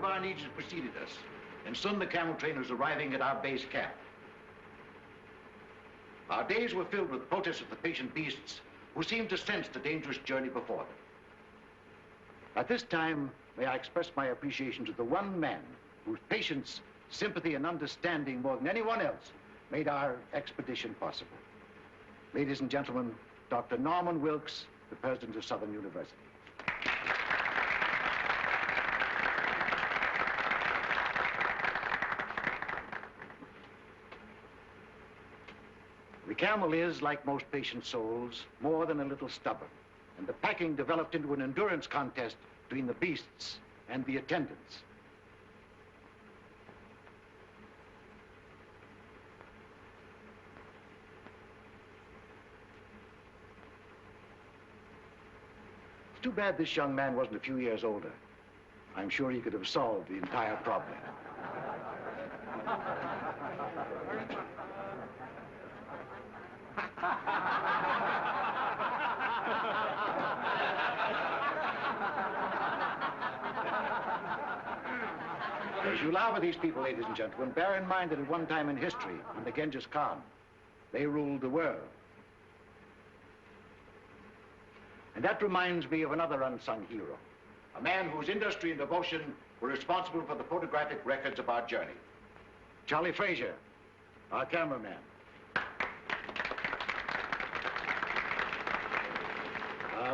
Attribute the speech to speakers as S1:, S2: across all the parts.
S1: our needs had preceded us, and soon the camel train was arriving at our base camp. Our days were filled with protests of the patient beasts who seemed to sense the dangerous journey before them. At this time, may I express my appreciation to the one man whose patience, sympathy, and understanding more than anyone else made our expedition possible. Ladies and gentlemen, Dr. Norman Wilkes, the president of Southern University. The camel is, like most patient souls, more than a little stubborn, and the packing developed into an endurance contest between the beasts and the attendants. It's too bad this young man wasn't a few years older. I'm sure he could have solved the entire problem. As you laugh at these people, ladies and gentlemen, bear in mind that at one time in history, under Genghis Khan, they ruled the world. And that reminds me of another unsung hero, a man whose industry and devotion were responsible for the photographic records of our journey. Charlie Frazier, our cameraman.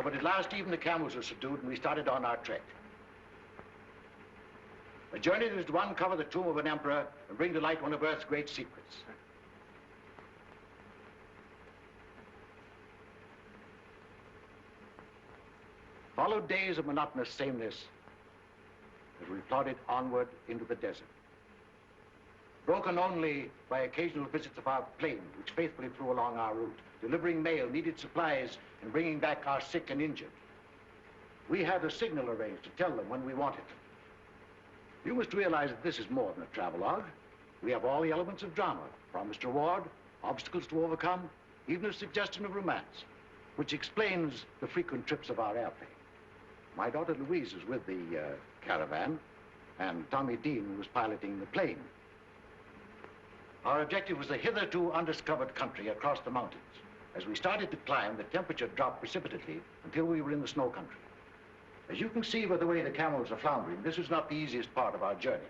S1: But at last, even the camels were subdued, and we started on our trek. A journey that is to uncover the tomb of an emperor and bring to light one of Earth's great secrets. Followed days of monotonous sameness as we plodded onward into the desert, broken only by occasional visits of our plane, which faithfully flew along our route, delivering mail, needed supplies, and bringing back our sick and injured. We had a signal arranged to tell them when we wanted them. You must realize that this is more than a travelogue. We have all the elements of drama, promised reward, obstacles to overcome, even a suggestion of romance, which explains the frequent trips of our airplane. My daughter Louise is with the caravan, and Tommy Dean was piloting the plane. Our objective was a hitherto undiscovered country across the mountains. As we started to climb, the temperature dropped precipitately until we were in the snow country. As you can see by the way the camels are floundering, this was not the easiest part of our journey.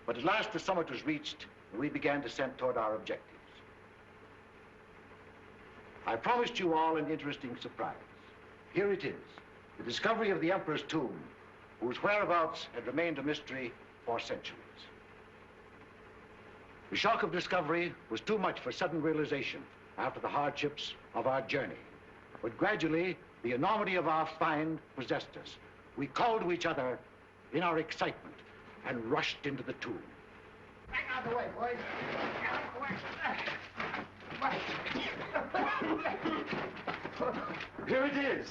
S1: But at last the summit was reached, and we began descent toward our objectives. I promised you all an interesting surprise. Here it is, the discovery of the Emperor's tomb, whose whereabouts had remained a mystery for centuries. The shock of discovery was too much for sudden realization after the hardships of our journey. But gradually, the enormity of our find possessed us. We called to each other in our excitement and rushed into the tomb.
S2: Back out of the way, boys. Out of the way.
S3: Here it is.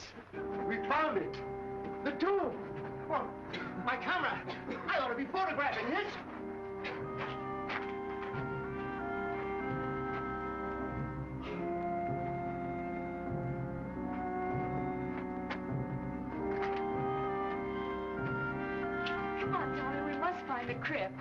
S3: We found it.
S2: The tomb. Well, my camera. I ought to be photographing this.
S4: Come on, darling, we must find the crib.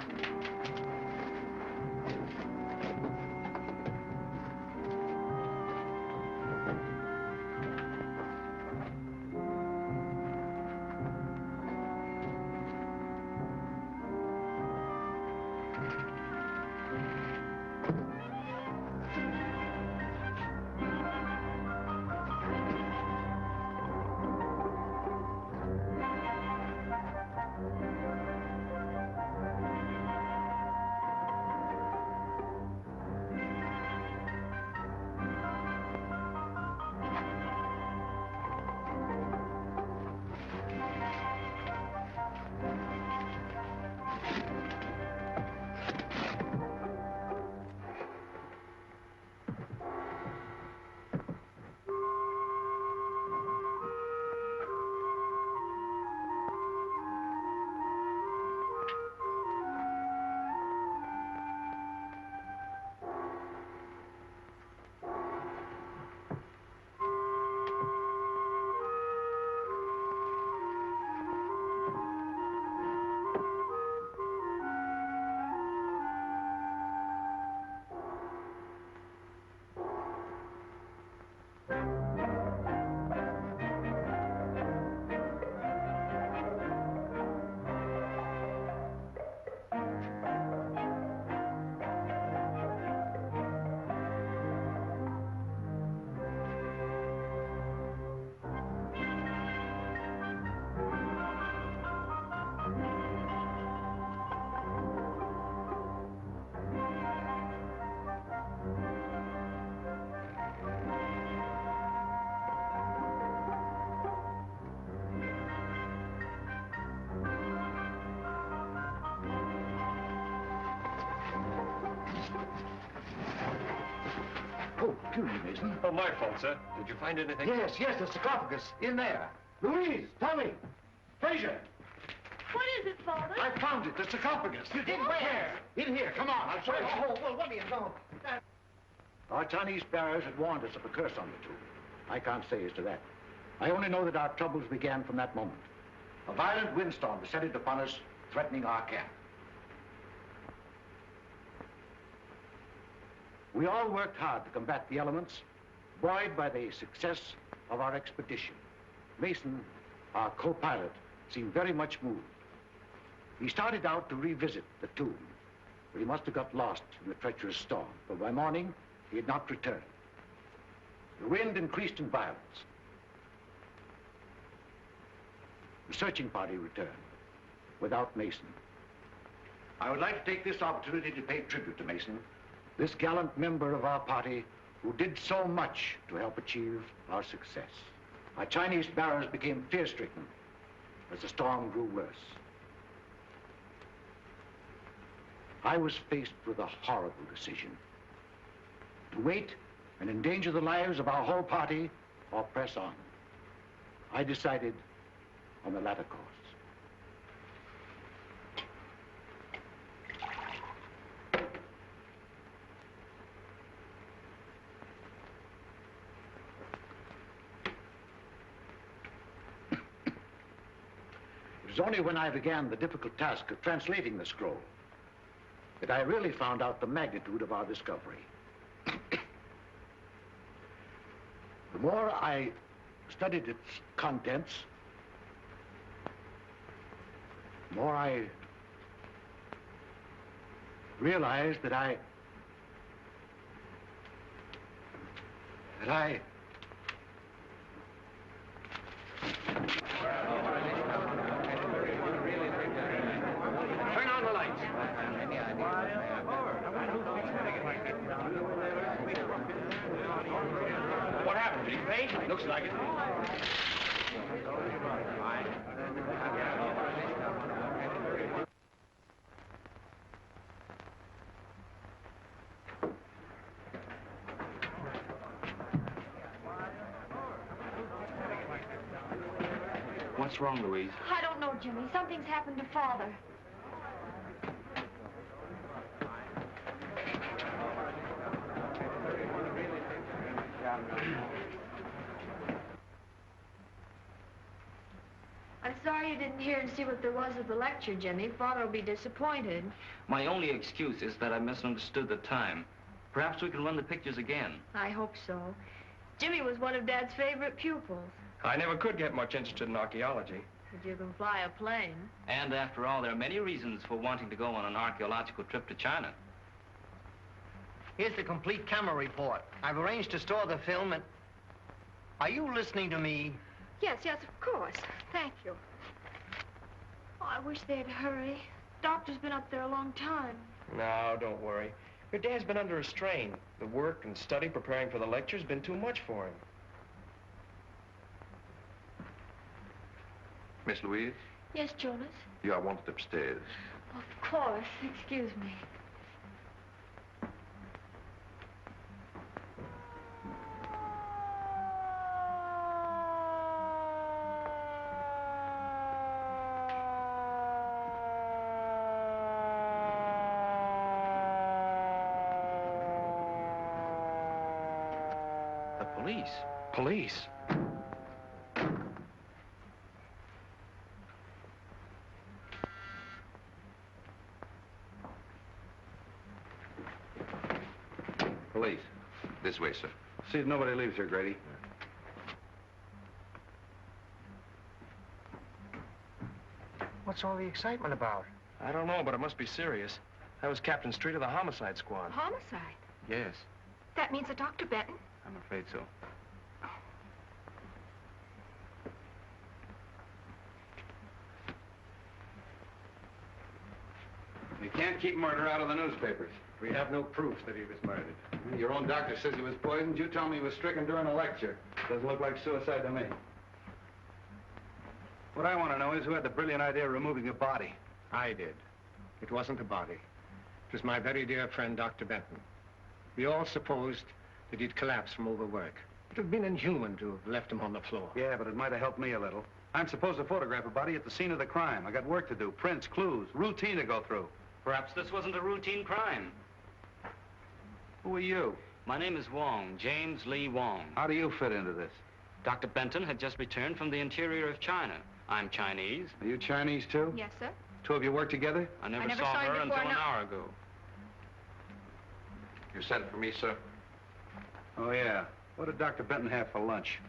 S1: Oh, excuse me, Mason.
S3: Oh, my fault, sir. Did you find anything?
S1: Yes, the sarcophagus, in there. Louise, tell me. Fraser,
S4: What is it, Father?
S1: I found it, the sarcophagus. You did where? In here, come on, I'll show you.
S2: Oh, well, what do you know?
S1: Our Chinese bearers had warned us of a curse on the tomb. I can't say as to that. I only know that our troubles began from that moment. A violent windstorm descended upon us, threatening our camp. We all worked hard to combat the elements, buoyed by the success of our expedition. Mason, our co-pilot, seemed very much moved. He started out to revisit the tomb, but he must have got lost in the treacherous storm, for by morning, he had not returned. The wind increased in violence. The searching party returned, without Mason. I would like to take this opportunity to pay tribute to Mason, this gallant member of our party who did so much to help achieve our success. Our Chinese bearers became fear-stricken as the storm grew worse. I was faced with a horrible decision: to wait and endanger the lives of our whole party or press on. I decided on the latter course. It was only when I began the difficult task of translating the scroll that I really found out the magnitude of our discovery. The more I studied its contents, the more I realized that I
S3: Turn on the lights. What happened? Did he faint? Looks like it. What's wrong, Louise?
S4: I don't know, Jimmy. Something's happened to Father. I'm sorry you didn't hear and see what there was at the lecture, Jimmy. Father will be disappointed.
S5: My only excuse is that I misunderstood the time. Perhaps we can run the pictures again.
S4: I hope so. Jimmy was one of Dad's favorite pupils.
S3: I never could get much interested in archaeology.
S4: But you can fly a plane.
S5: And after all, there are many reasons for wanting to go on an archaeological trip to China.
S2: Here's the complete camera report. I've arranged to store the film and... Are you listening to me?
S4: Yes, of course. Thank you. Oh, I wish they'd hurry. Doctor's been up there a long time.
S3: No, don't worry. Your dad's been under a strain. The work and study preparing for the lecture's been too much for him.
S6: Miss Louise,
S4: Yes, Jonas?
S6: you are wanted upstairs.
S4: Of course. Excuse me.
S5: The police.
S3: Police?
S6: Police. This way, sir.
S7: See if nobody leaves here, Grady.
S2: What's all the excitement about?
S3: I don't know, but it must be serious. That was Captain Street of the homicide squad.
S4: Homicide?
S6: Yes,
S4: That means a Dr. Benton?
S6: I'm afraid so.
S7: You can't keep murder out of the newspapers.
S8: We have no proof that he was murdered.
S7: Your own doctor says he was poisoned. You tell me he was stricken during a lecture. Doesn't look like suicide to me. What I want to know is who had the brilliant idea of removing the body.
S8: I did. It wasn't the body. It was my very dear friend, Dr. Benton. We all supposed that he'd collapsed from overwork. It would have been inhuman to have left him on the floor.
S7: Yeah, but it might have helped me a little. I'm supposed to photograph a body at the scene of the crime. I got work to do, prints, clues, routine to go through.
S5: Perhaps this wasn't a routine crime.
S7: Who are you?
S5: My name is Wong, James Lee Wong.
S7: How do you fit into this?
S5: Dr. Benton had just returned from the interior of China. I'm Chinese.
S7: Are you Chinese, too?
S4: Yes, sir.
S7: Two of you work together?
S5: I never
S4: never
S5: saw
S4: saw him
S5: her
S4: before,
S5: until an
S4: no.
S5: hour ago.
S6: You sent for me, sir?
S7: Oh, yeah. What did Dr. Benton have for lunch?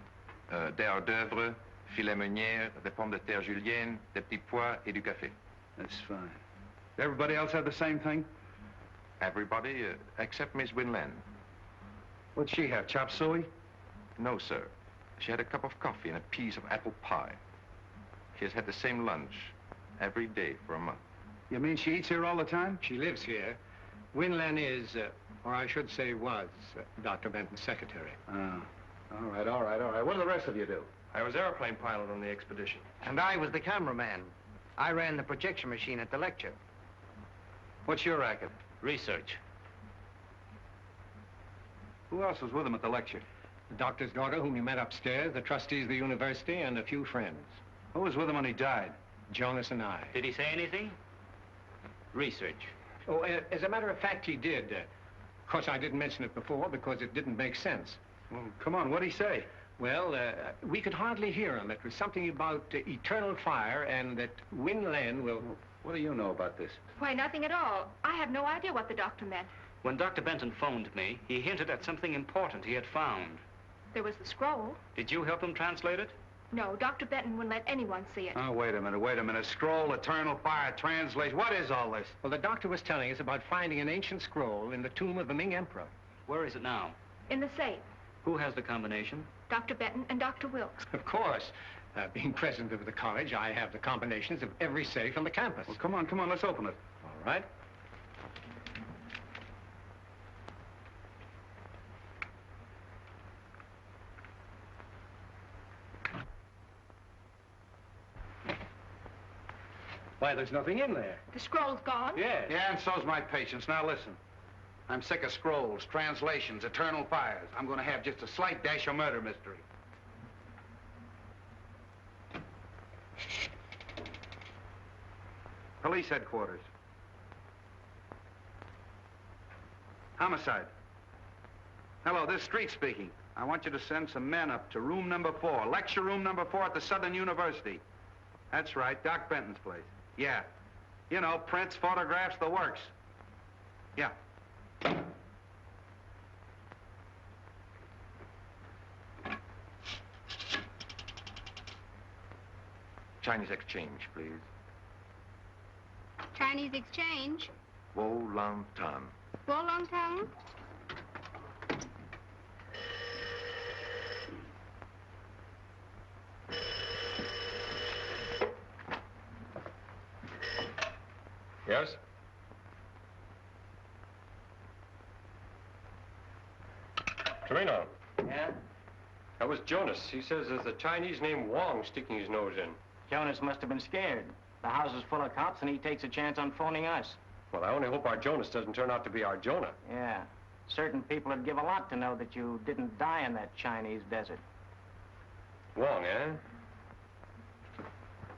S6: Des hors d'oeuvre, filet meunière, des pommes de terre julienne, des petits pois et du café.
S7: That's fine. Everybody else have the same thing?
S6: Everybody except Miss Winland.
S7: What'd she have, chop suey?
S6: No, sir. She had a cup of coffee and a piece of apple pie. She has had the same lunch every day for a month.
S7: You mean she eats here all the time?
S8: She lives here. Winland is, or I should say was, Dr. Benton's secretary.
S7: Oh. All right, all right, all right. What do the rest of you do?
S3: I was airplane pilot on the expedition.
S2: And I was the cameraman. I ran the projection machine at the lecture.
S7: What's your racket?
S5: Research.
S7: Who else was with him at the lecture?
S8: The doctor's daughter, whom you met upstairs, the trustees of the university, and a few friends.
S7: Who was with him when he died?
S8: Jonas and I.
S5: Did he say anything? Research.
S8: Oh, as a matter of fact, he did. Of course, I didn't mention it before because it didn't make sense.
S7: Well, come on, what'd he say?
S8: Well, we could hardly hear him. It was something about eternal fire and that Winland will...
S7: What do you know about this?
S4: Why, nothing at all. I have no idea what the doctor meant.
S5: When Dr. Benton phoned me, he hinted at something important he had found.
S4: There was the scroll.
S5: Did you help him translate it?
S4: No, Dr. Benton wouldn't let anyone see it.
S7: Oh, wait a minute, wait a minute. Scroll, eternal fire, translation. What is all this?
S8: Well, the doctor was telling us about finding an ancient scroll in the tomb of the Ming Emperor.
S5: Where is it now?
S4: In the safe.
S5: Who has the combination?
S4: Dr. Benton and Dr. Wilkes.
S8: Of course. Being president of the college, I have the combinations of every safe on the campus.
S7: Well, come on, let's open it.
S8: All right. Why, there's nothing in there.
S4: The scroll's gone?
S8: Yes.
S7: Yeah, and so's my patience. Now listen. I'm sick of scrolls, translations, eternal fires. I'm going to have just a slight dash of murder mystery. Police headquarters. Homicide. Hello, this is Street speaking. I want you to send some men up to room number 4, lecture room number 4 at the Southern University. That's right, Doc Benton's place. Yeah. You know, prints, photographs, the works. Yeah.
S6: Chinese exchange, please.
S9: Chinese exchange.
S6: Wo Lang Tan.
S9: Long Town.
S3: Yes? Torino.
S2: Yeah?
S3: That was Jonas. He says there's a Chinese named Wong sticking his nose in.
S2: Jonas must have been scared. The house is full of cops, and he takes a chance on phoning us.
S3: Well, I only hope our Jonas doesn't turn out to be our Jonah.
S2: Yeah. Certain people would give a lot to know that you didn't die in that Chinese desert.
S3: Wong, eh?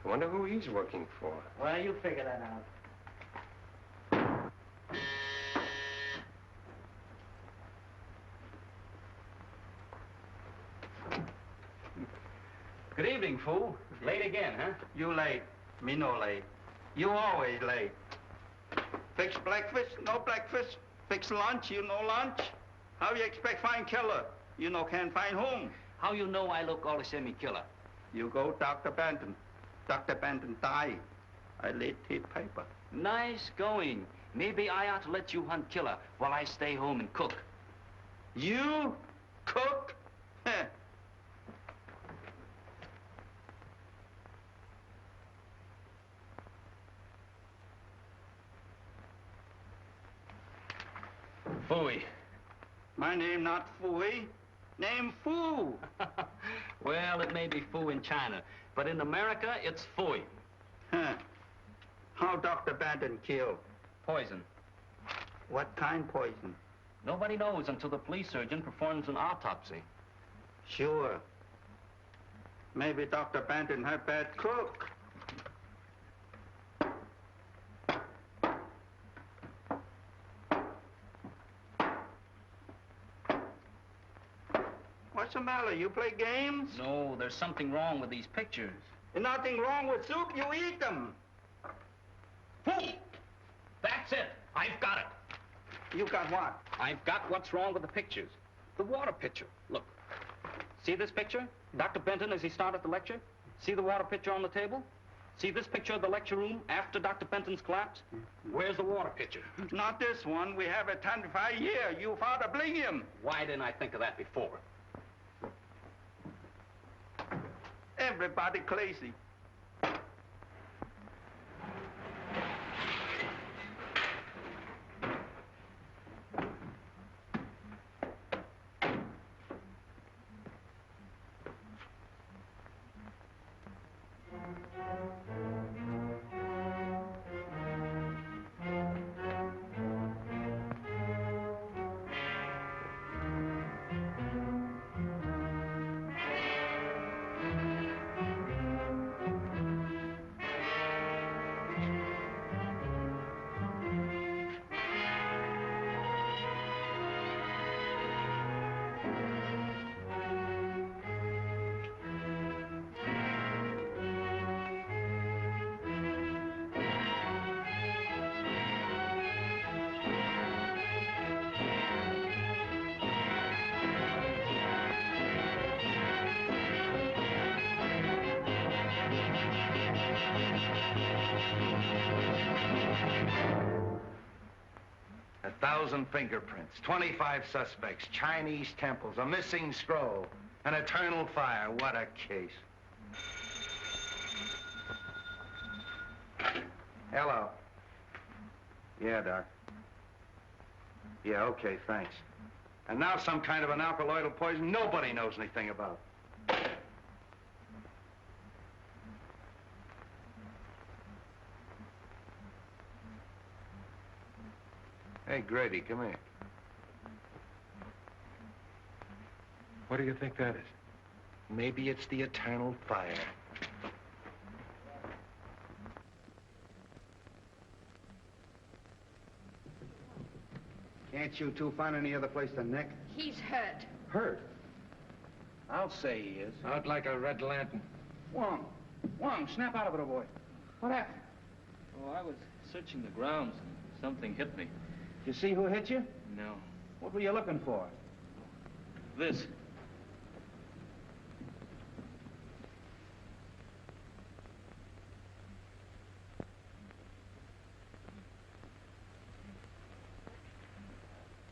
S3: I wonder who he's working for.
S2: Well, you figure that out.
S10: Good evening, fool.
S2: Late again, huh?
S10: You late. Me no late. You always late. Fix breakfast, no breakfast. Fix lunch, you no lunch. How you expect find killer? You no can find home.
S5: How you know I look all the same killer?
S10: You go Dr. Benton. Dr. Benton die. I read his paper.
S5: Nice going. Maybe I ought to let you hunt killer while I stay home and cook.
S10: You cook? Heh.
S5: Fooey.
S10: My name not Fooey. Name Foo.
S5: Well, it may be Foo in China, but in America, it's Fooey.
S10: Huh. How Dr. Benton killed?
S5: Poison.
S10: What kind poison?
S5: Nobody knows until the police surgeon performs an autopsy.
S10: Sure. Maybe Dr. Benton had bad cook. What's the matter? You play games?
S5: No, there's something wrong with these pictures.
S10: There's nothing wrong with soup. You eat them.
S5: Foo! That's it. I've got it.
S10: You got what?
S5: I've got what's wrong with the pictures. The water pitcher. Look. See this picture? Dr. Benton as he started the lecture? See the water pitcher on the table? See this picture of the lecture room after Dr. Benton's collapse? Where's the water pitcher?
S10: Not this one. We have it 25 years. You father bling him.
S5: Why didn't I think of that before?
S10: Everybody crazy.
S7: Fingerprints, 25 suspects, Chinese temples, a missing scroll, an eternal fire. What a case. Hello. Yeah, Doc. Yeah, okay, thanks. And now some kind of an alkaloidal poison nobody knows anything about. Hey, Grady, come here.
S8: What do you think that is?
S7: Maybe it's the eternal fire.
S1: Can't you two find any other place to nick?
S4: He's hurt.
S1: Hurt? I'll say he is.
S8: I'd like a red lantern.
S1: Wong, snap out of it, old boy. What happened?
S5: Oh, I was searching the grounds and something hit me.
S1: You see who hit you?
S5: No.
S1: What were you looking for?
S5: This.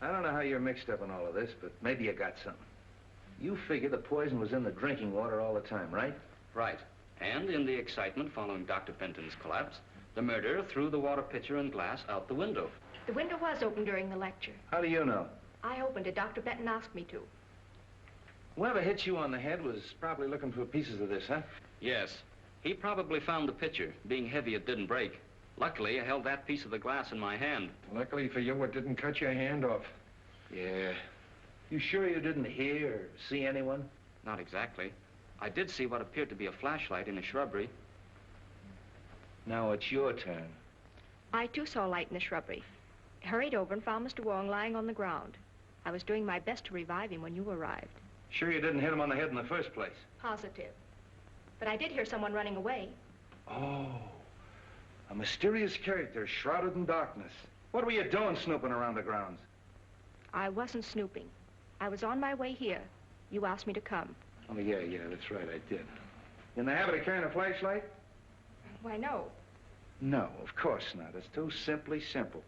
S7: I don't know how you're mixed up in all of this, but maybe you got something. You figure the poison was in the drinking water all the time, right?
S5: Right. And in the excitement following Dr. Benton's collapse, the murderer threw the water pitcher and glass out the window.
S4: The window was open during the lecture.
S7: How do you know?
S4: I opened it. Dr. Benton asked me to.
S7: Whoever hit you on the head was probably looking for pieces of this, huh?
S5: Yes. He probably found the pitcher. Being heavy, it didn't break. Luckily, I held that piece of the glass in my hand.
S8: Luckily for you, it didn't cut your hand off.
S7: Yeah. You sure you didn't hear or see anyone?
S5: Not exactly. I did see what appeared to be a flashlight in a shrubbery.
S7: Now it's your turn.
S4: I, too, saw light in the shrubbery. Hurried over and found Mr. Wong lying on the ground. I was doing my best to revive him when you arrived.
S7: Sure you didn't hit him on the head in the first place?
S4: Positive. But I did hear someone running away.
S7: Oh, a mysterious character shrouded in darkness. What were you doing snooping around the grounds?
S4: I wasn't snooping. I was on my way here. You asked me to come.
S7: Oh, yeah, that's right, I did. You in the habit of carrying a flashlight?
S4: Why, no.
S7: No, of course not. It's too simply simple.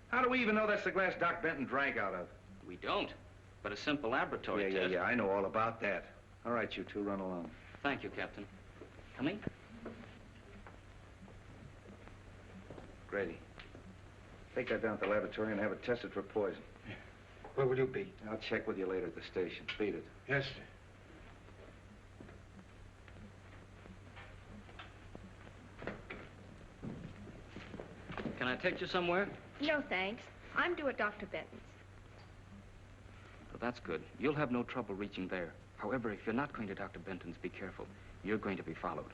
S7: How do we even know that's the glass Doc Benton drank out of?
S5: We don't, but a simple laboratory test.
S7: Yeah, I know all about that. All right, you two, run along.
S5: Thank you, Captain. Coming?
S7: Grady, take that down to the laboratory and have it tested for poison.
S8: Where will you be?
S1: I'll check with you later at the station. Beat it.
S8: Yes, sir.
S5: Can I take you somewhere?
S4: No, thanks. I'm due at Dr. Benton's.
S5: Well, that's good. You'll have no trouble reaching there. However, if you're not going to Dr. Benton's, be careful. You're going to be followed.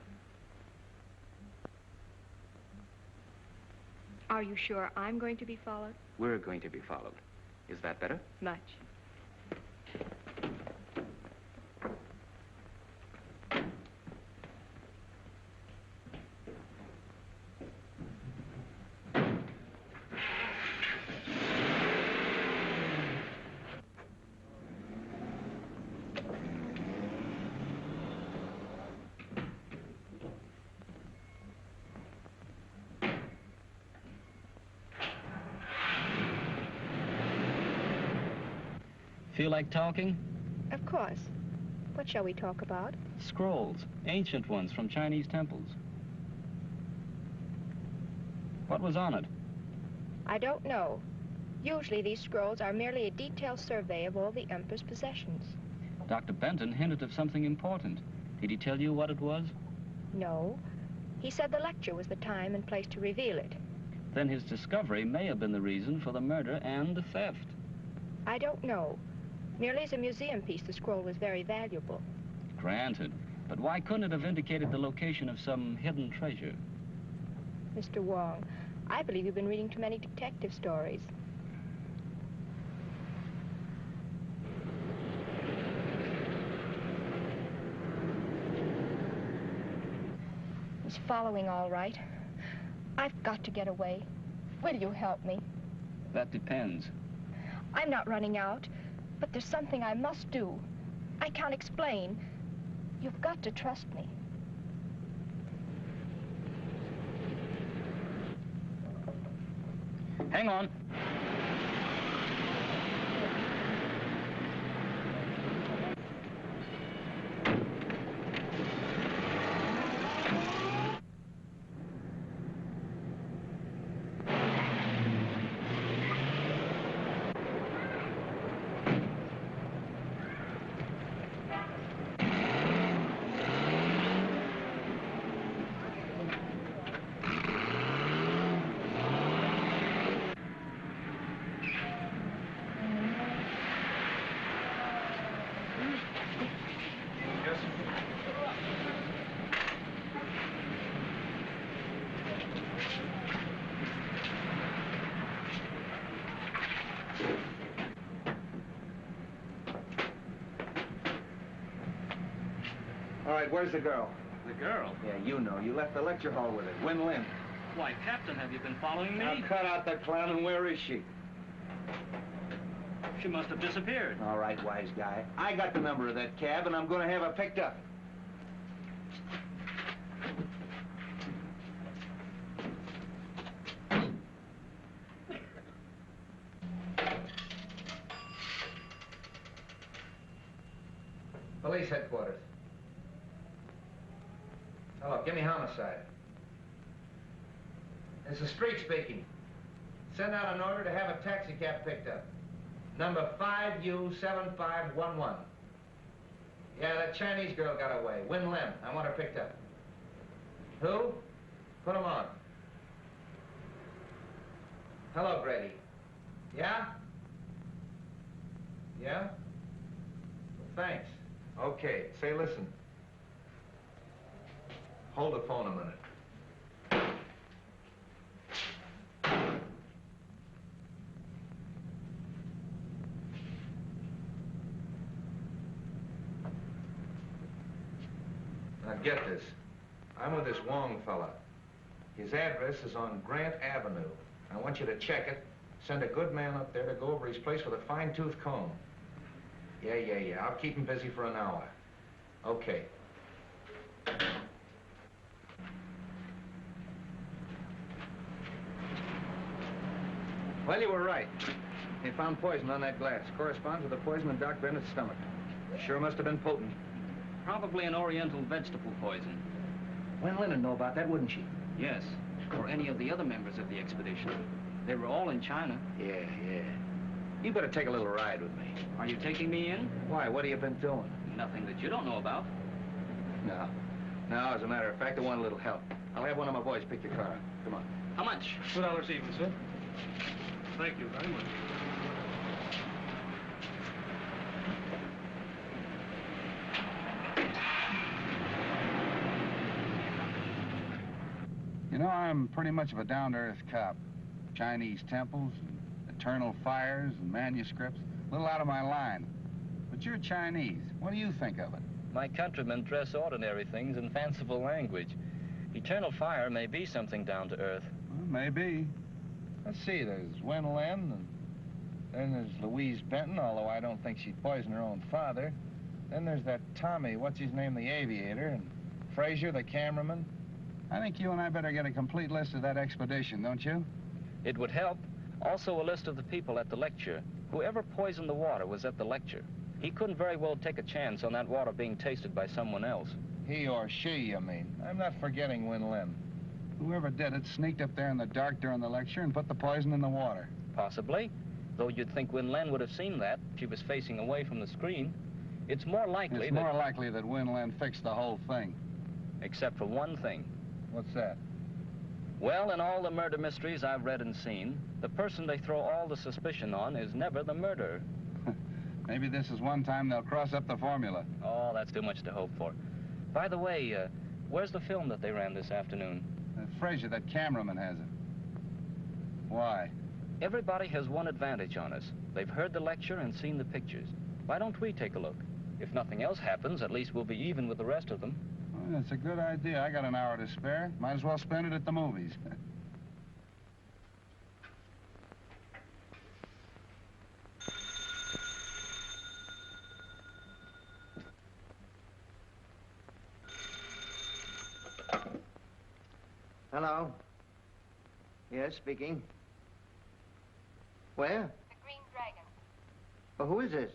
S4: Are you sure I'm going to be followed?
S5: We're going to be followed. Is that better?
S4: Much.
S5: Feel like talking?
S4: Of course. What shall we talk about?
S5: Scrolls, ancient ones from Chinese temples. What was on it?
S4: I don't know. Usually these scrolls are merely a detailed survey of all the Emperor's possessions.
S5: Dr. Benton hinted of something important. Did he tell you what it was?
S4: No. He said the lecture was the time and place to reveal it.
S5: Then his discovery may have been the reason for the murder and the theft.
S4: I don't know. Merely as a museum piece, the scroll was very valuable.
S5: Granted. But why couldn't it have indicated the location of some hidden treasure?
S4: Mr. Wong, I believe you've been reading too many detective stories. He's following all right. I've got to get away. Will you help me?
S5: That depends.
S4: I'm not running out, but there's something I must do. I can't explain. You've got to trust me.
S5: Hang on.
S7: All right, where's the girl?
S5: The girl?
S7: Yeah, you know. You left the lecture hall with her. Win Lim.
S5: Why, Captain, have you been following me?
S7: Now cut out the clown, and where is she?
S5: She must have disappeared.
S7: All right, wise guy. I got the number of that cab, and I'm going to have her picked up. Police headquarters. Hello, give me homicide. It's the street speaking. Send out an order to have a taxi cab picked up. Number 5U7511. Yeah, that Chinese girl got away. Win Lim. I want her picked up. Who? Put him on. Hello, Grady. Yeah? Yeah? Well, thanks. Okay, say listen. Hold the phone a minute. Now get this. I'm with this Wong fella. His address is on Grant Avenue. I want you to check it. Send a good man up there to go over his place with a fine-tooth comb. Yeah. I'll keep him busy for an hour. Okay. Well, you were right. They found poison on that glass. Corresponds with the poison in Doc Bennett's stomach. Sure must have been potent.
S5: Probably an oriental vegetable poison.
S1: Wen Lin would know about that, wouldn't she?
S5: Yes, or any of the other members of the expedition. They were all in China.
S1: Yeah.
S11: You better take a little ride with me.
S5: Are you taking me in?
S11: Why? What have you been doing?
S5: Nothing that you don't know about.
S11: No. No, as a matter of fact, I want a little help. I'll have one of my boys pick your car up. Come on.
S5: How much?
S12: $2 even, sir. Thank you very much.
S7: You know, I'm pretty much of a down-to-earth cop. Chinese temples, and eternal fires, and manuscripts. A little out of my line. But you're Chinese. What do you think of it?
S13: My countrymen dress ordinary things in fanciful language. Eternal fire may be something down to earth.
S7: Well, maybe. Let's see, there's Wen Lin, and then there's Louise Benton, although I don't think she'd poison her own father. Then there's that Tommy, what's his name, the aviator, and Fraser, the cameraman. I think you and I better get a complete list of that expedition, don't you?
S13: It would help. Also a list of the people at the lecture. Whoever poisoned the water was at the lecture. He couldn't very well take a chance on that water being tasted by someone else.
S7: He or she, you mean? I'm not forgetting Wen Lin. Whoever did it sneaked up there in the dark during the lecture and put the poison in the water.
S13: Possibly. Though you'd think Wen Lin would have seen that. She was facing away from the screen. It's more likely
S7: that Wen Lin fixed the whole thing.
S13: Except for one thing.
S7: What's that?
S13: Well, in all the murder mysteries I've read and seen, the person they throw all the suspicion on is never the murderer.
S7: Maybe this is one time they'll cross up the formula.
S13: Oh, that's too much to hope for. By the way, where's the film that they ran this afternoon?
S7: Fraser, that cameraman has it. Why?
S13: Everybody has one advantage on us. They've heard the lecture and seen the pictures. Why don't we take a look? If nothing else happens, at least we'll be even with the rest of them.
S7: Well, that's a good idea. I got an hour to spare. Might as well spend it at the movies.
S2: Hello? Yes, speaking. Where?
S14: The Green Dragon.
S2: Well, who is this?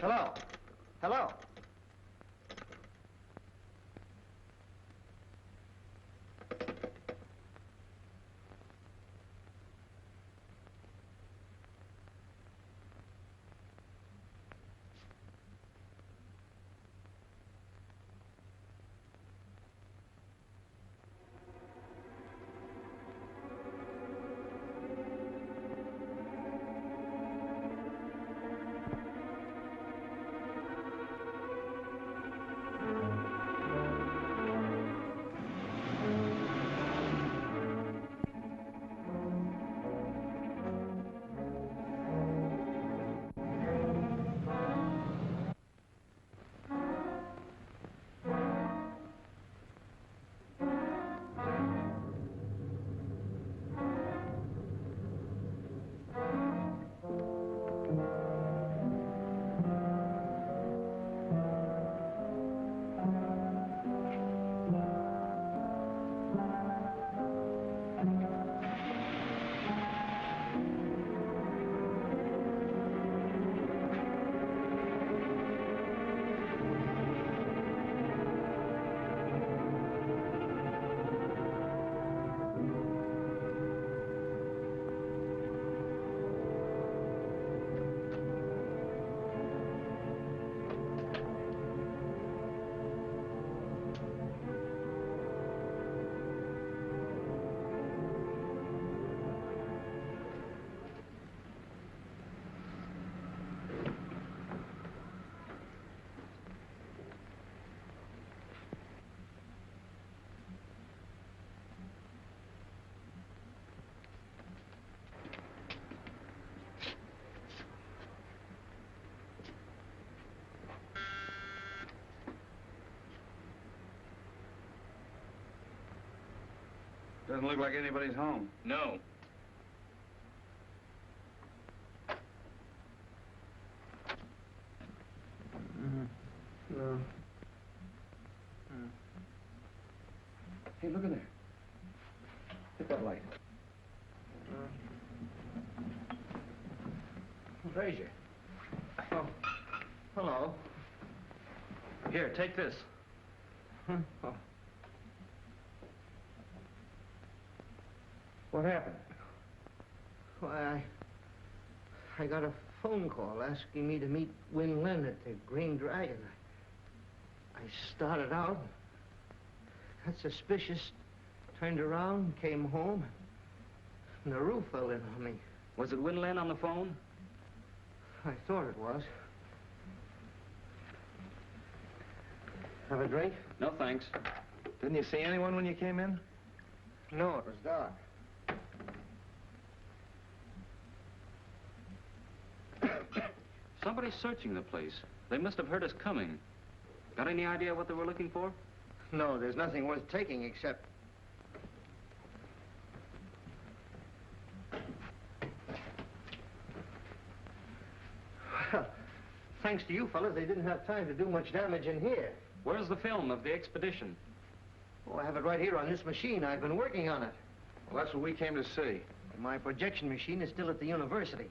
S2: Hello? Hello?
S7: Doesn't look like anybody's home.
S5: No.
S2: No.
S7: Hey, look at there. Hit that light.
S2: Fraser. Oh, hello.
S5: Here, take this.
S2: Oh. What happened? Why, I got a phone call asking me to meet Win Lin at the Green Dragon. I started out, got suspicious, turned around, came home, and the roof fell in on me.
S5: Was it Win Lin on the phone?
S2: I thought it was. Have a drink?
S5: No, thanks.
S11: Didn't you see anyone when you came in?
S2: No, it was dark.
S5: Somebody's searching the place. They must have heard us coming. Got any idea what they were looking for?
S2: No, there's nothing worth taking except... Well, thanks to you fellas, they didn't have time to do much damage in here.
S5: Where's the film of the expedition?
S2: Oh, I have it right here on this machine. I've been working on it.
S11: Well, that's what we came to see.
S2: My projection machine is still at the university.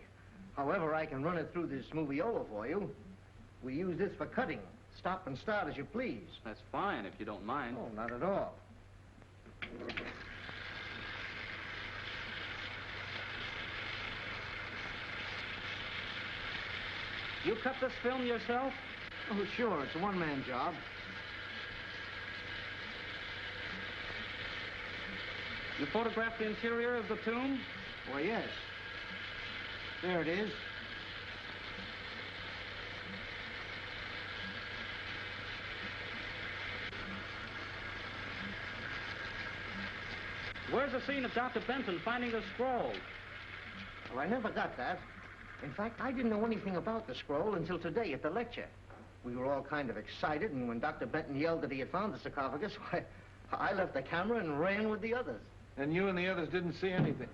S2: However, I can run it through this moviola for you. We use this for cutting. Stop and start as you please.
S5: That's fine, if you don't mind.
S2: Oh, not at all.
S5: You cut this film yourself?
S2: Oh, sure. It's a one-man job.
S5: You photographed the interior of the tomb?
S2: Why, yes. There it is.
S5: Where's the scene of Dr. Benton finding the scroll?
S2: Well, I never got that. In fact, I didn't know anything about the scroll until today at the lecture. We were all kind of excited, and when Dr. Benton yelled that he had found the sarcophagus, why, I left the camera and ran with the others.
S11: And you and the others didn't see anything?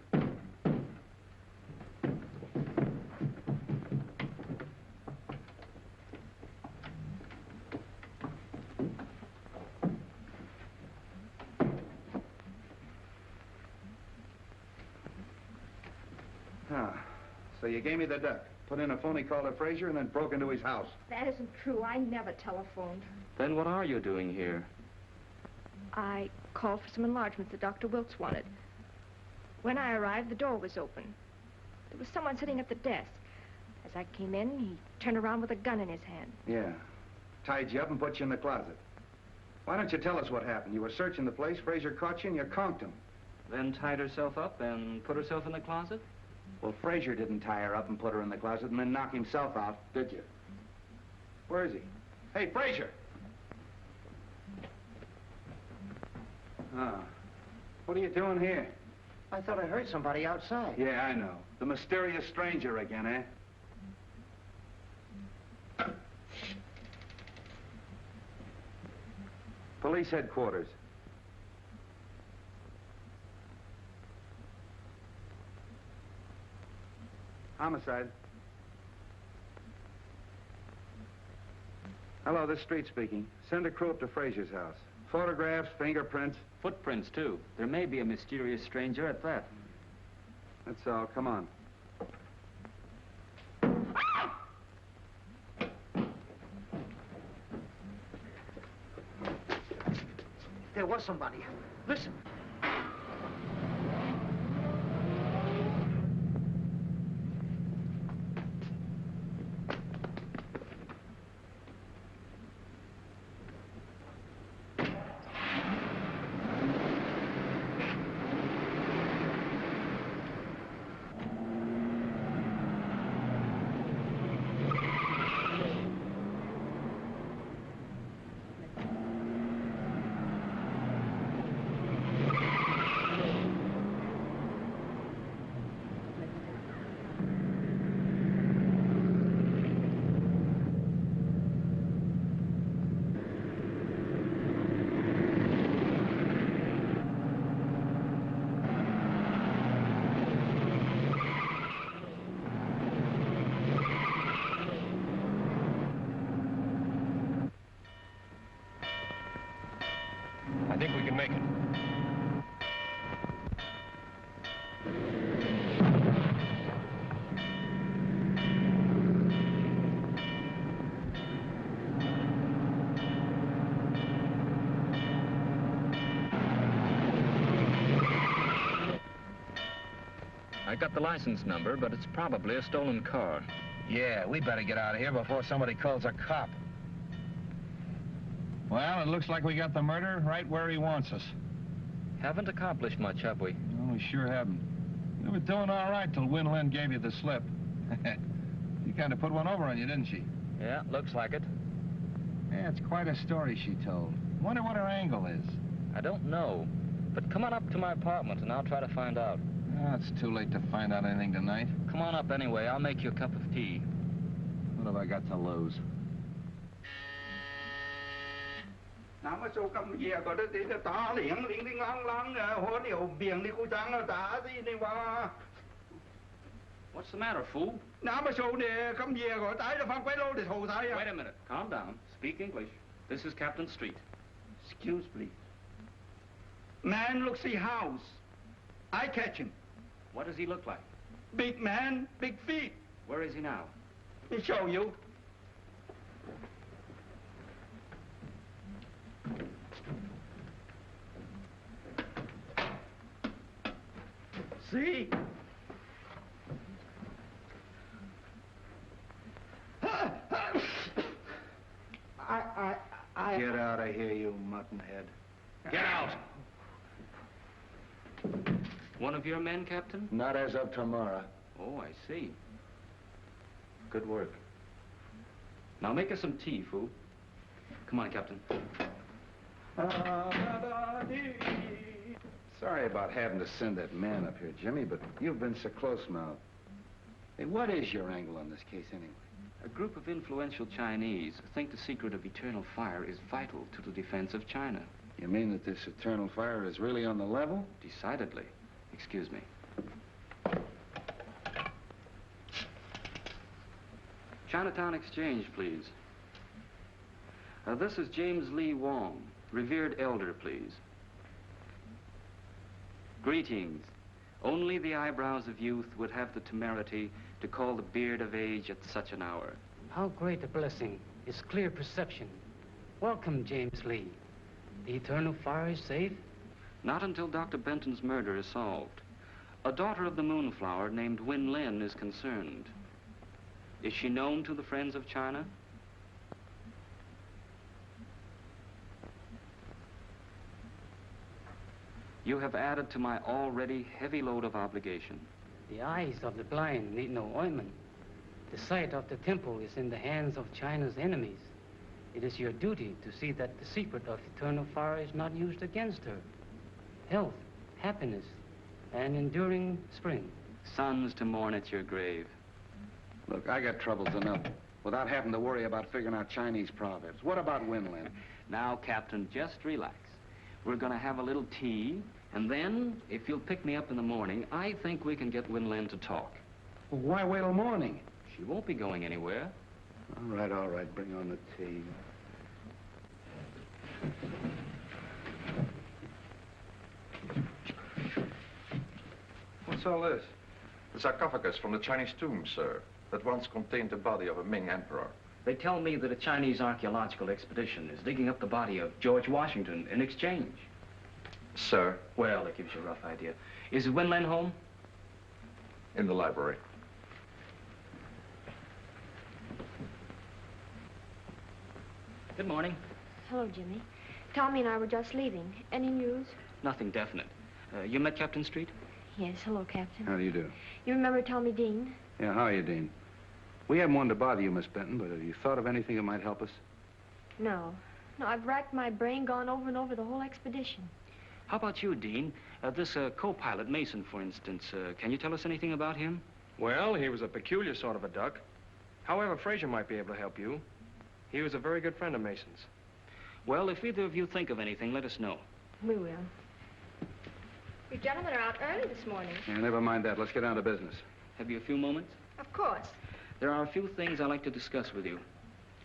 S7: So you gave me the duck, put in a phony call to Frazier, and then broke into his house.
S4: That isn't true. I never telephoned.
S5: Then what are you doing here?
S4: I called for some enlargements that Dr. Wilkes wanted. When I arrived, the door was open. There was someone sitting at the desk. As I came in, he turned around with a gun in his hand.
S7: Yeah. Tied you up and put you in the closet. Why don't you tell us what happened? You were searching the place, Frazier caught you, and you conked him.
S5: Then tied herself up and put herself in the closet?
S7: Well, Frazier didn't tie her up and put her in the closet and then knock himself out, did you? Where is he? Hey, Frazier! What are you doing here?
S2: I thought I heard somebody outside.
S7: Yeah, I know. The mysterious stranger again, eh? Police headquarters. Homicide. Hello, this is Street speaking. Send a crew up to Frazier's house. Photographs, fingerprints.
S5: Footprints, too. There may be a mysterious stranger at that.
S7: That's all. Come on.
S2: There was somebody. Listen.
S12: I think we can make it.
S13: I got the license number, but it's probably a stolen car.
S11: Yeah, we better get out of here before somebody calls a cop.
S14: Well, it looks like we got the murderer right where he wants us.
S13: Haven't accomplished much, have we?
S14: No, we sure haven't. You were doing all right till Win Lin gave you the slip. She kind of put one over on you, didn't she?
S13: Yeah, looks like it.
S14: Yeah, it's quite a story she told. Wonder what her angle is.
S13: I don't know, but come on up to my apartment and I'll try to find out.
S14: Oh, it's too late to find out anything tonight.
S13: Come on up anyway. I'll make you a cup of tea.
S14: What have I got to lose?
S5: What's the matter, fool? Wait a minute. Calm down. Speak English. This is Captain Street.
S10: Excuse, please. Man looks the house. I catch him.
S5: What does he look like?
S10: Big man, big feet.
S5: Where is he now?
S10: I'll show you. See?
S7: Get out of here, you muttonhead.
S5: Get out! One of your men, Captain?
S7: Not as of tomorrow.
S5: Oh, I see. Good work. Now make us some tea, fool. Come on, Captain.
S7: Sorry about having to send that man up here, Jimmy, but you've been so close-mouthed. Hey, what is your angle on this case, anyway?
S5: A group of influential Chinese think the secret of eternal fire is vital to the defense of China.
S7: You mean that this eternal fire is really on the level?
S5: Decidedly. Excuse me. Chinatown Exchange, please. This is James Lee Wong, revered elder, please. Greetings. Only the eyebrows of youth would have the temerity to call the beard of age at such an hour.
S15: How great a blessing is clear perception. Welcome, James Lee. The eternal fire is safe?
S5: Not until Dr. Benton's murder is solved. A daughter of the Moonflower named Win Lin is concerned. Is she known to the friends of China? You have added to my already heavy load of obligation.
S15: The eyes of the blind need no ointment. The sight of the temple is in the hands of China's enemies. It is your duty to see that the secret of eternal fire is not used against her. Health, happiness, and enduring spring.
S5: Sons to mourn at your grave.
S7: Look, I got troubles enough without having to worry about figuring out Chinese proverbs. What about Win Lin?
S5: Now, Captain, just relax. We're going to have a little tea, and then, if you'll pick me up in the morning, I think we can get Win Lin to talk.
S7: Well, why wait till morning?
S5: She won't be going anywhere.
S7: All right. Bring on the tea.
S6: What's all this? The sarcophagus from the Chinese tomb, sir, that once contained the body of a Ming emperor.
S5: They tell me that a Chinese archaeological expedition is digging up the body of George Washington in exchange.
S6: Sir?
S5: Well, that gives you a rough idea. Is Win Lin home?
S6: In the library.
S4: Good morning. Hello, Jimmy. Tommy and I were just leaving. Any news?
S5: Nothing definite. You met Captain Street?
S4: Yes, hello, Captain.
S7: How do you do?
S4: You remember Tommy Dean?
S7: Yeah, how are you, Dean? We haven't wanted to bother you, Miss Benton, but have you thought of anything that might help us?
S4: No. No, I've racked my brain, gone over and over the whole expedition.
S5: How about you, Dean? This co-pilot, Mason, for instance. Can you tell us anything about him?
S3: Well, he was a peculiar sort of a duck. However, Fraser might be able to help you. He was a very good friend of Mason's.
S5: Well, if either of you think of anything, let us know.
S4: We will. You gentlemen are out early this morning.
S7: Yeah, never mind that. Let's get down to business.
S5: Have you a few moments?
S4: Of course.
S5: There are a few things I'd like to discuss with you.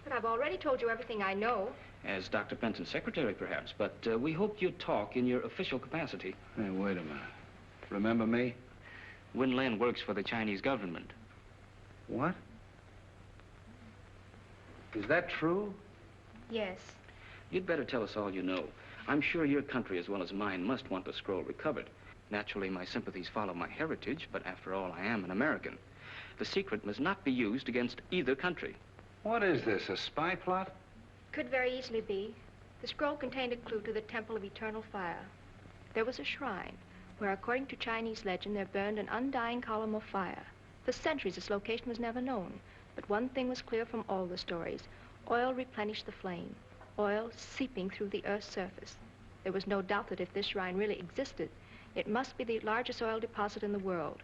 S4: But I've already told you everything I know.
S5: As Dr. Benton's secretary, perhaps, but we hoped you'd talk in your official capacity.
S7: Hey, wait a minute. Remember me?
S5: Win Lin works for the Chinese government.
S7: What? Is that true?
S4: Yes.
S5: You'd better tell us all you know. I'm sure your country, as well as mine, must want the scroll recovered.
S13: Naturally, my sympathies follow my heritage, but after all, I am an American. The secret must not be used against either country.
S7: What is this, a spy plot?
S4: Could very easily be. The scroll contained a clue to the Temple of Eternal Fire. There was a shrine where, according to Chinese legend, there burned an undying column of fire. For centuries, its location was never known. But one thing was clear from all the stories. Oil replenished the flame, oil seeping through the Earth's surface. There was no doubt that if this shrine really existed, it must be the largest oil deposit in the world.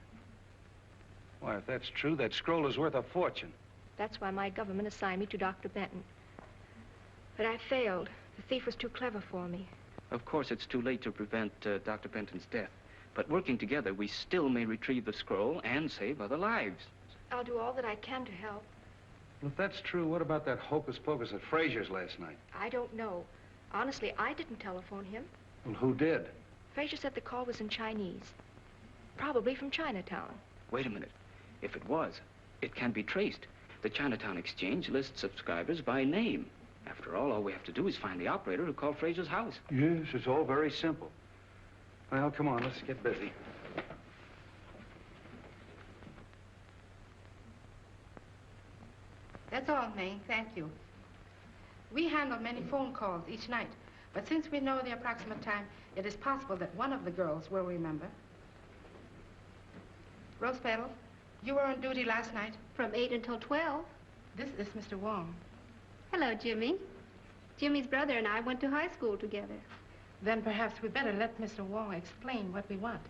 S7: Why, if that's true, that scroll is worth a fortune.
S4: That's why my government assigned me to Dr. Benton. But I failed. The thief was too clever for me.
S13: Of course, it's too late to prevent Dr. Benton's death. But working together, we still may retrieve the scroll and save other lives.
S4: I'll do all that I can to help.
S7: Well, if that's true, what about that hocus pocus at Frazier's last night?
S4: I don't know. Honestly, I didn't telephone him.
S7: Well, who did?
S4: Frazier said the call was in Chinese. Probably from Chinatown.
S13: Wait a minute. If it was, it can be traced. The Chinatown Exchange lists subscribers by name. After all we have to do is find the operator who called Frazier's house.
S7: Yes, it's all very simple. Well, come on, let's get busy.
S16: That's all, May. Thank you. We handle many phone calls each night, but since we know the approximate time, it is possible that one of the girls will remember. Rose Petal, you were on duty last night.
S9: From 8 until 12.
S16: This is Mr. Wong.
S9: Hello, Jimmy. Jimmy's brother and I went to high school together.
S16: Then perhaps we better let Mr. Wong explain what we want.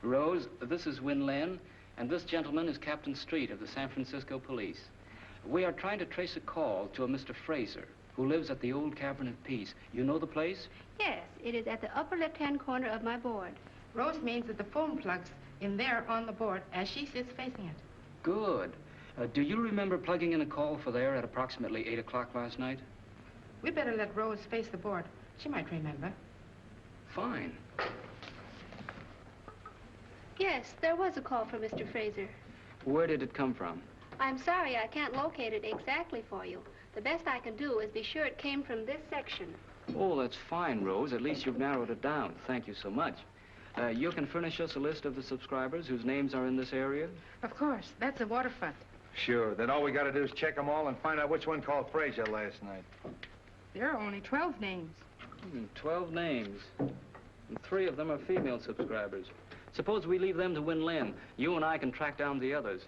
S13: Rose, this is Win Lin, and this gentleman is Captain Street of the San Francisco Police. We are trying to trace a call to a Mr. Fraser, who lives at the old Cavern of Peace. You know the place?
S9: Yes, it is at the upper left-hand corner of my board.
S16: Rose means that the phone plug's in there on the board as she sits facing it.
S13: Good. Do you remember plugging in a call for there at approximately 8 o'clock last night?
S16: We better let Rose face the board. She might remember.
S13: Fine.
S9: Yes, there was a call for Mr. Fraser.
S13: Where did it come from?
S9: I'm sorry I can't locate it exactly for you. The best I can do is be sure it came from this section.
S13: Oh, that's fine, Rose. At least you've narrowed it down. Thank you so much. You can furnish us a list of the subscribers whose names are in this area?
S16: Of course. That's the waterfront.
S7: Sure. Then all we got to do is check them all and find out which one called Frazier last night.
S16: There are only 12 names.
S13: 12 names. And 3 of them are female subscribers. Suppose we leave them to Win Lin. You and I can track down the others.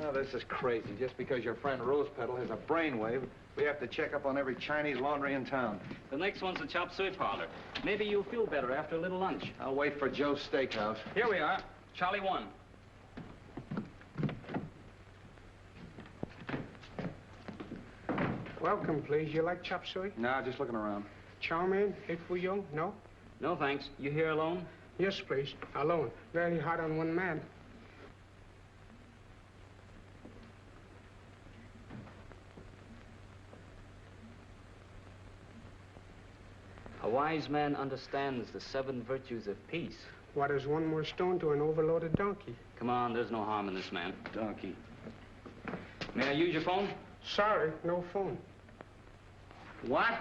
S7: Oh, this is crazy. Just because your friend Rose Petal has a brainwave, we have to check up on every Chinese laundry in town.
S13: The next one's the chop suey parlor. Maybe you'll feel better after a little lunch.
S7: I'll wait for Joe's Steakhouse.
S13: Here we are. Charlie 1.
S17: Welcome, please. You like chop suey?
S7: No, just looking around.
S17: Chow mein, egg foo young? No?
S13: No, thanks. You here alone?
S17: Yes, please. Alone. Very hard on one man.
S13: A wise man understands the 7 virtues of peace.
S17: What is one more stone to an overloaded donkey?
S13: Come on, there's no harm in this man.
S7: Donkey.
S13: May I use your phone?
S17: Sorry, no phone.
S7: What?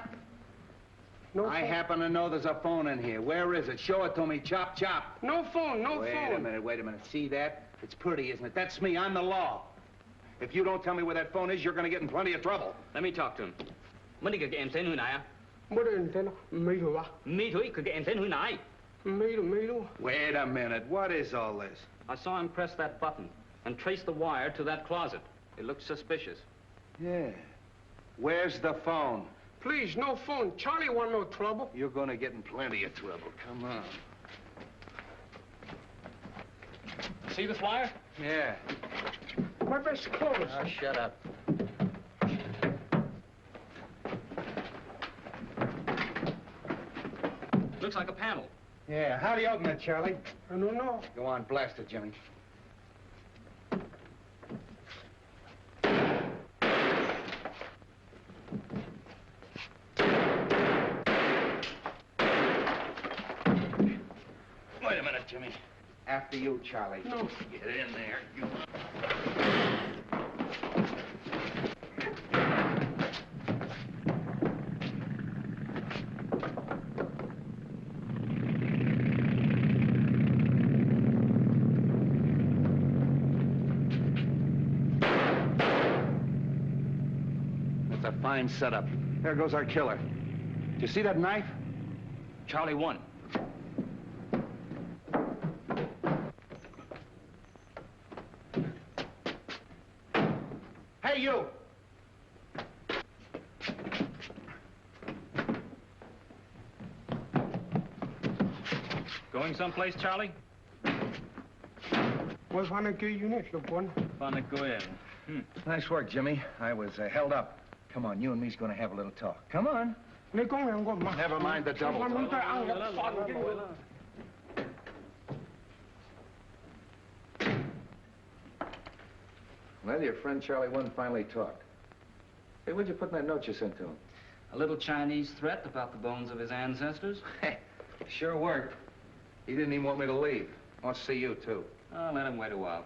S17: No
S7: I
S17: phone.
S7: happen to know there's a phone in here. Where is it? Show it to me. Chop, chop.
S17: No phone, no phone.
S7: Wait a minute. See that? It's pretty, isn't it? That's me. I'm the law. If you don't tell me where that phone is, you're going to get in plenty of trouble.
S13: Let me talk to him. What did you get in here?
S7: Wait a minute. What is all this?
S13: I saw him press that button and trace the wire to that closet. It looked suspicious.
S7: Yeah. Where's the phone?
S17: Please, no phone. Charlie want no trouble.
S7: You're going to get in plenty of trouble. Come on.
S13: See this wire?
S7: Yeah.
S17: My best clothes.
S7: Oh, shut up.
S13: Looks like a panel.
S7: Yeah. How do you open it, Charlie?
S17: I don't know.
S7: Go on, blast it, Jimmy. Wait a minute, Jimmy. After you, Charlie.
S17: No.
S7: Get in there. You... Fine setup. There goes our killer. Did you see that knife?
S5: Charlie 1.
S7: Hey, you!
S5: Going someplace, Charlie?
S17: Was wanna give you next, look one.
S5: Wanna go in.
S14: Nice work, Jimmy. I was held up. Come on, you and me's gonna have a little talk. Come on.
S7: Never mind the double talk.
S14: Well, your friend Charlie 1 finally talked. Hey, what'd you put in that note you sent to him?
S13: A little Chinese threat about the bones of his ancestors.
S14: Hey, sure worked. He didn't even want me to leave. Wants to see you, too.
S13: Oh, let him wait a while.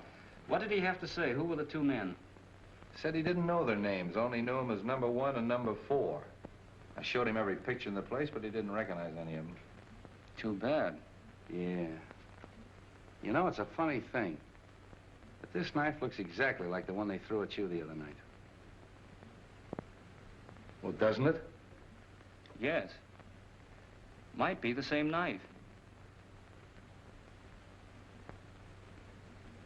S13: What did he have to say? Who were the 2 men?
S14: Said he didn't know their names, only knew them as number 1 and number 4. I showed him every picture in the place, but he didn't recognize any of them.
S13: Too bad.
S7: Yeah. You know, it's a funny thing. But this knife looks exactly like the one they threw at you the other night.
S14: Well, doesn't it?
S13: Yes. Might be the same knife.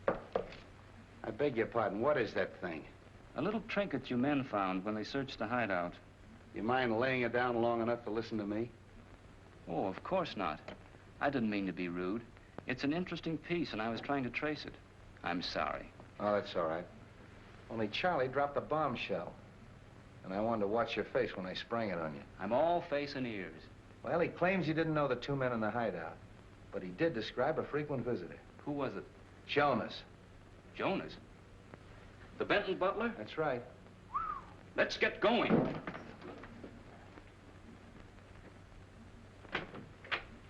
S7: I beg your pardon, what is that thing?
S13: A little trinket you men found when they searched the hideout.
S7: You mind laying it down long enough to listen to me?
S13: Oh, of course not. I didn't mean to be rude. It's an interesting piece, and I was trying to trace it. I'm sorry.
S14: Oh, that's all right. Only Charlie dropped a bombshell. And I wanted to watch your face when I sprang it on you.
S13: I'm all face and ears.
S14: Well, he claims you didn't know the 2 men in the hideout. But he did describe a frequent visitor.
S13: Who was it?
S14: Jonas.
S13: Jonas? The Benton butler?
S14: That's right.
S5: Let's get going.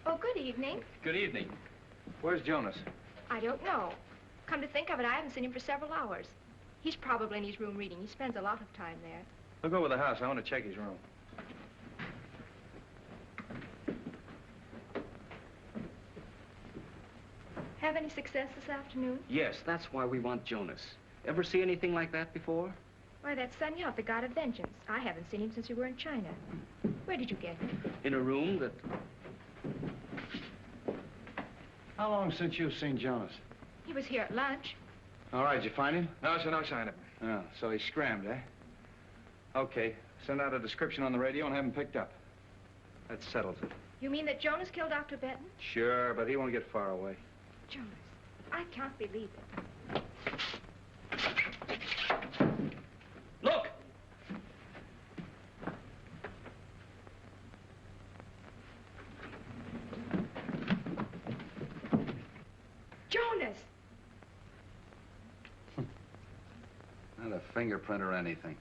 S4: Oh, good evening.
S5: Good evening.
S14: Where's Jonas?
S4: I don't know. Come to think of it, I haven't seen him for several hours. He's probably in his room reading. He spends a lot of time there.
S14: We'll go with the house. I want to check his room.
S4: Have any success this afternoon?
S13: Yes, that's why we want Jonas. Ever see anything like that before?
S4: Why, that's Sun Yat, the god of vengeance. I haven't seen him since we were in China. Where did you get him?
S13: In a room that...
S7: How long since you've seen Jonas?
S4: He was here at lunch.
S7: All right, did you find him?
S14: No, sir, no sign of him.
S7: Oh, so he scrammed, eh? Okay, send out a description on the radio and have him picked up. That settles it.
S4: You mean that Jonas killed Dr. Benton?
S7: Sure, but he won't get far away.
S4: Jonas, I can't believe it.
S5: Look!
S4: Jonas!
S7: Not a fingerprint or anything.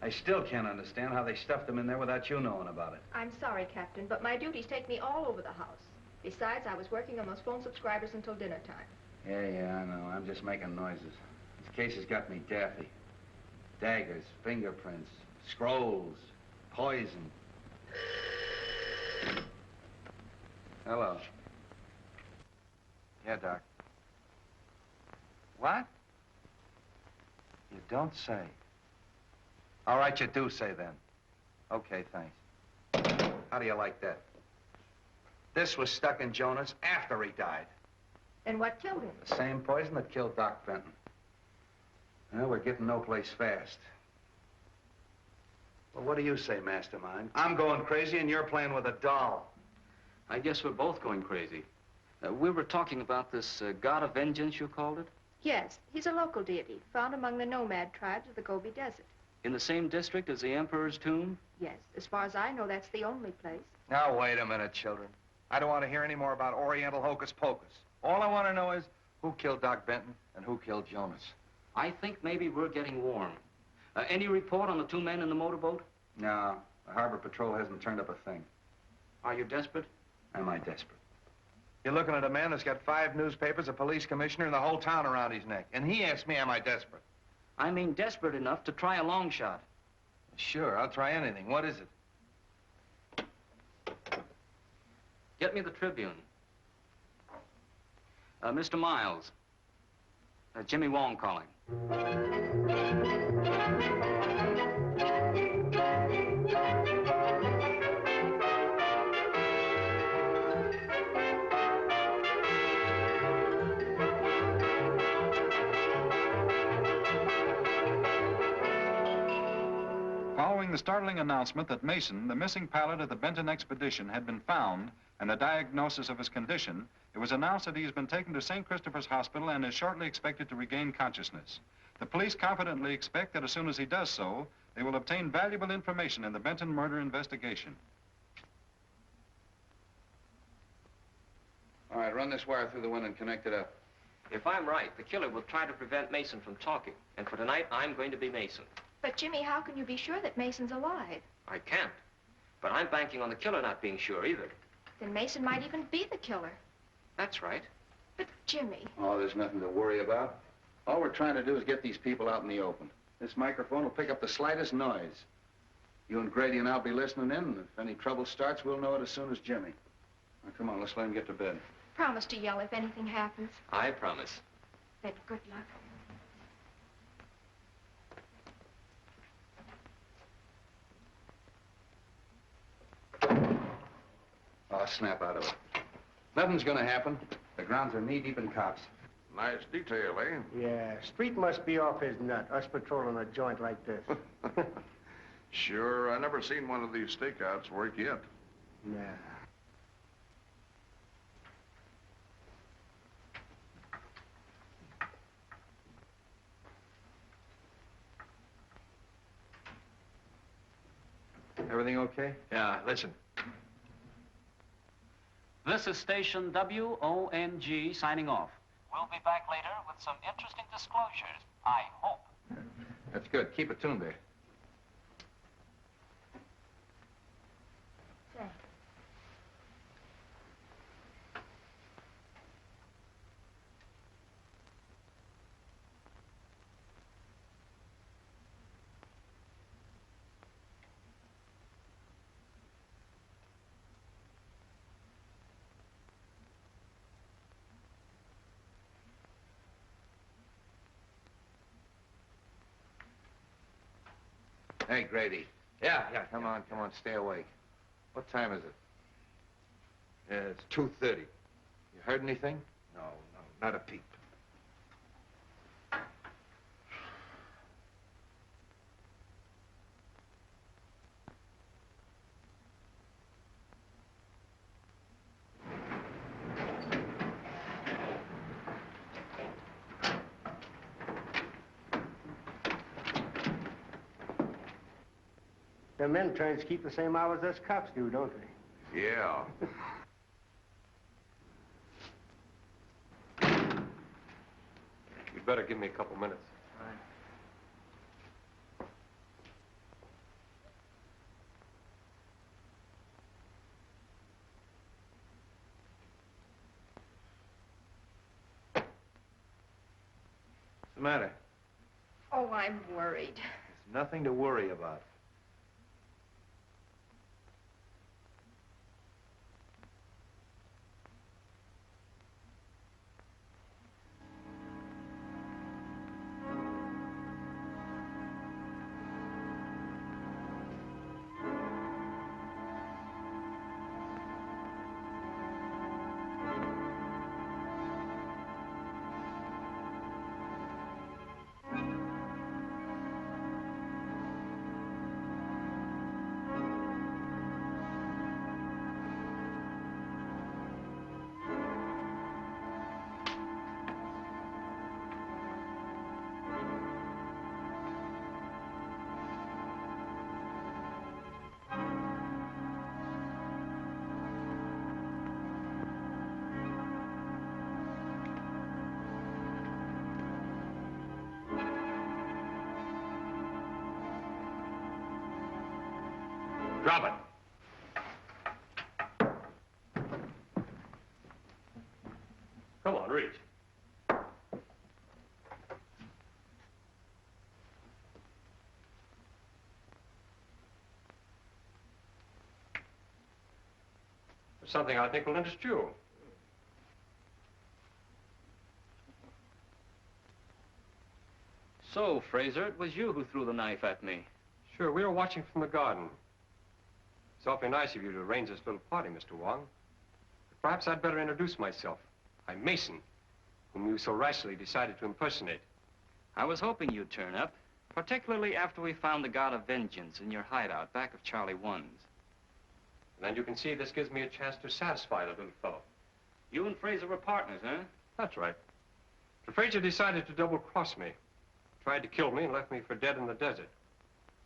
S7: I still can't understand how they stuffed him in there without you knowing about it.
S4: I'm sorry, Captain, but my duties take me all over the house. Besides, I was working on those phone subscribers until dinner time.
S7: Yeah, I know. I'm just making noises. This case has got me daffy. Daggers, fingerprints, scrolls, poison. Hello. Yeah, Doc. What? You don't say. All right, you do say then. Okay, thanks. How do you like that? This was stuck in Jonas after he died.
S4: And what killed him?
S7: The same poison that killed Doc Benton. Well, we're getting no place fast. Well, what do you say, Mastermind? I'm going crazy and you're playing with a doll.
S13: I guess we're both going crazy. We were talking about this god of vengeance, you called it?
S4: Yes, he's a local deity, found among the nomad tribes of the Gobi Desert.
S13: In the same district as the Emperor's tomb?
S4: Yes, as far as I know, that's the only place.
S7: Now, wait a minute, children. I don't want to hear any more about Oriental hocus pocus. All I want to know is who killed Doc Benton and who killed Jonas.
S13: I think maybe we're getting warm. Any report on the 2 men in the motorboat?
S7: No, the Harbor Patrol hasn't turned up a thing.
S13: Are you desperate?
S7: Am I desperate? You're looking at a man that's got 5 newspapers, a police commissioner, and the whole town around his neck. And he asked me, am I desperate?
S13: I mean desperate enough to try a long shot.
S7: Sure, I'll try anything. What is it?
S13: Get me the Tribune. Mr. Miles. Jimmy Wong calling.
S7: Following the startling announcement that Mason, the missing pilot of the Benton expedition, had been found and the diagnosis of his condition, it was announced that he has been taken to St. Christopher's Hospital and is shortly expected to regain consciousness. The police confidently expect that as soon as he does so, they will obtain valuable information in the Benton murder investigation.
S14: All right, run this wire through the window and connect it up.
S3: If I'm right, the killer will try to prevent Mason from talking. And for tonight, I'm going to be Mason.
S4: But, Jimmy, how can you be sure that Mason's alive?
S3: I can't. But I'm banking on the killer not being sure either.
S4: Then Mason might even be the killer.
S3: That's right.
S4: But, Jimmy...
S14: Oh, there's nothing to worry about. All we're trying to do is get these people out in the open. This microphone will pick up the slightest noise. You and Grady and I'll be listening in, and if any trouble starts, we'll know it as soon as Jimmy. Now, come on, let's let him get to bed.
S4: Promise to yell if anything happens.
S3: I promise.
S4: Then good luck.
S14: Oh, snap out of it. Nothing's gonna happen. The grounds are knee-deep in cops.
S6: Nice detail, eh?
S17: Yeah, Street must be off his nut, us patrolling a joint like this.
S6: Sure, I never seen one of these stakeouts work yet.
S17: Yeah.
S3: Everything okay?
S5: Yeah, listen. This is station WONG signing off. We'll be back later with some interesting disclosures, I hope.
S14: That's good. Keep it tuned there.
S4: Say.
S14: Hey, Grady.
S3: Yeah.
S14: Come on, stay awake. What time is it?
S3: It's 2:30.
S14: You heard anything?
S3: No, not a peep.
S17: Them interns keep the same hours as cops do, don't they?
S6: Yeah.
S3: You'd better give me a couple minutes.
S2: All right.
S3: What's the matter?
S4: Oh, I'm worried.
S3: There's nothing to worry about. Drop it. Come on, reach. There's something I think will interest you.
S5: So, Fraser, it was you who threw the knife at me.
S3: Sure, we were watching from the garden. It's awfully nice of you to arrange this little party, Mr. Wong. But perhaps I'd better introduce myself. I'm Mason, whom you so rashly decided to impersonate.
S5: I was hoping you'd turn up, particularly after we found the God of Vengeance in your hideout back of Charlie 1's.
S3: And you can see this gives me a chance to satisfy the little fellow.
S5: You and Fraser were partners, huh?
S3: That's right. But Fraser decided to double-cross me. Tried to kill me and left me for dead in the desert.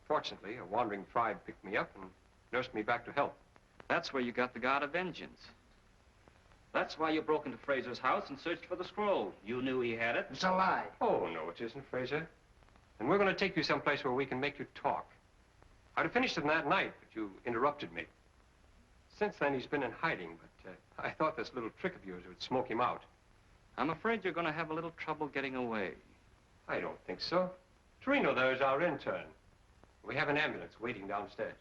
S3: Fortunately, a wandering tribe picked me up and nursed me back to health.
S5: That's where you got the God of Vengeance. That's why you broke into Fraser's house and searched for the scroll. You knew he had it.
S2: It's a lie.
S3: Oh, no, it isn't, Fraser. And we're going to take you someplace where we can make you talk. I'd have finished him that night, but you interrupted me. Since then, he's been in hiding, but I thought this little trick of yours would smoke him out.
S5: I'm afraid you're going to have a little trouble getting away.
S3: I don't think so. Torino there is our intern. We have an ambulance waiting downstairs.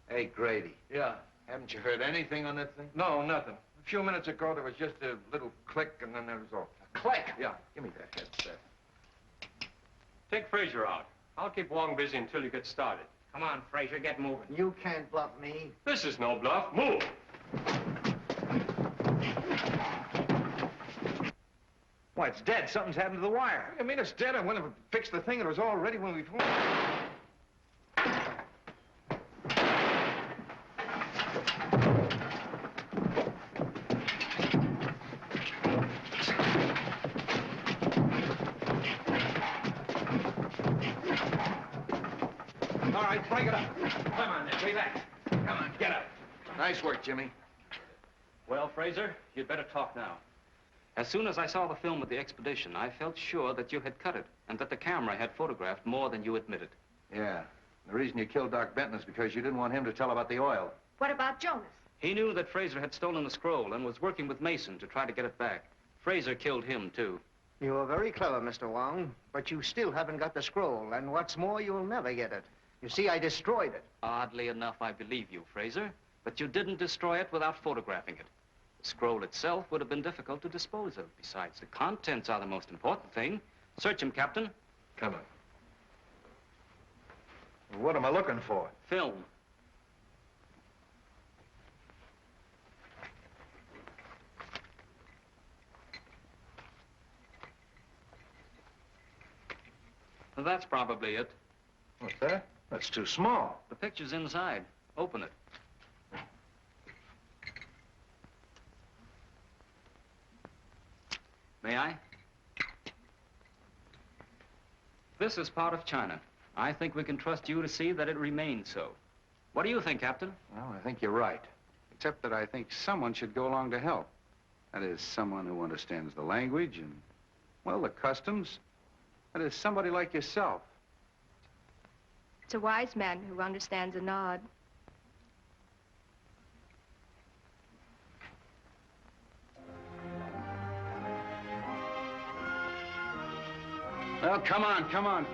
S14: Hey, Grady.
S11: Yeah.
S14: Haven't you heard anything on that thing?
S11: No, nothing. A few minutes ago, there was just a little click, and then there was all.
S14: A click?
S11: Yeah. Give me that headset.
S3: Take Fraser out. I'll keep Wong busy until you get started.
S13: Come on, Fraser, get moving.
S2: You can't bluff me.
S3: This is no bluff. Move!
S11: Why, it's dead. Something's happened to the wire. I mean, it's dead. I went and fixed the thing. It was all ready when we... All right, break it up. Come on, then. Relax. Come on, get up.
S14: Nice work, Jimmy.
S5: Well, Fraser, you'd better talk now. As soon as I saw the film of the expedition, I felt sure that you had cut it and that the camera had photographed more than you admitted.
S14: Yeah. The reason you killed Doc Benton is because you didn't want him to tell about the oil.
S4: What about Jonas?
S5: He knew that Fraser had stolen the scroll and was working with Mason to try to get it back. Fraser killed him, too.
S2: You were very clever, Mr. Wong, but you still haven't got the scroll, and what's more, you'll never get it. You see, I destroyed it.
S5: Oddly enough, I believe you, Fraser, but you didn't destroy it without photographing it. The scroll itself would have been difficult to dispose of. Besides, the contents are the most important thing. Search him, Captain.
S11: Come on. What am I looking for?
S5: Film. Well, that's probably it.
S11: What's that? That's too small.
S5: The picture's inside. Open it. May I? This is part of China. I think we can trust you to see that it remains so. What do you think, Captain?
S14: Well, I think you're right. Except that I think someone should go along to help. That is, someone who understands the language and, well, the customs. That is, somebody like yourself.
S4: It's a wise man who understands a nod.
S14: Well, come on, come on.